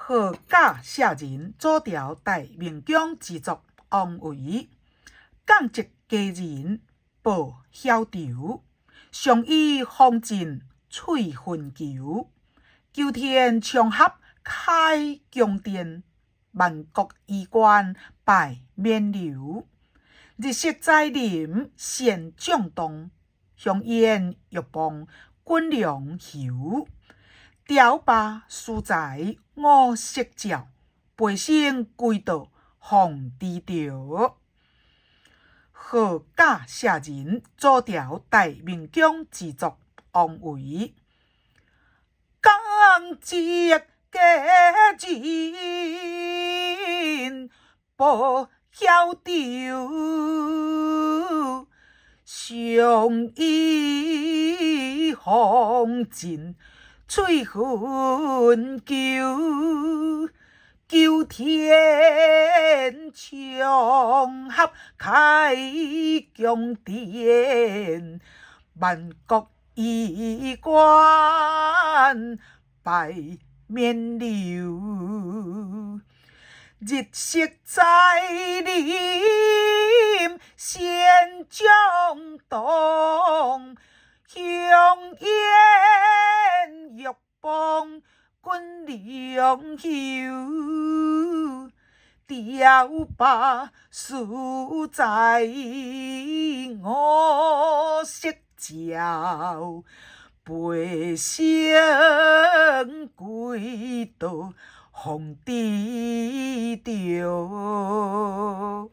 何假舍人做條大明經之作安慰，降職家人報曉丟，常以方盡催分求，求天長合開宮殿，萬國衣冠拜冕旒。日食在林先將動，香煙欲幫軍糧休。雕罷書在五色鳥，百姓歸到皇帝朝。何假舍人做條大明經之作安慰，降職家人報曉丟，常以方盡催分求，求天長合開宮殿，萬國衣冠拜冕旒。日食在林先將動，香煙欲幫軍糧休。雕罷書在五色鳥，百姓歸到皇帝朝。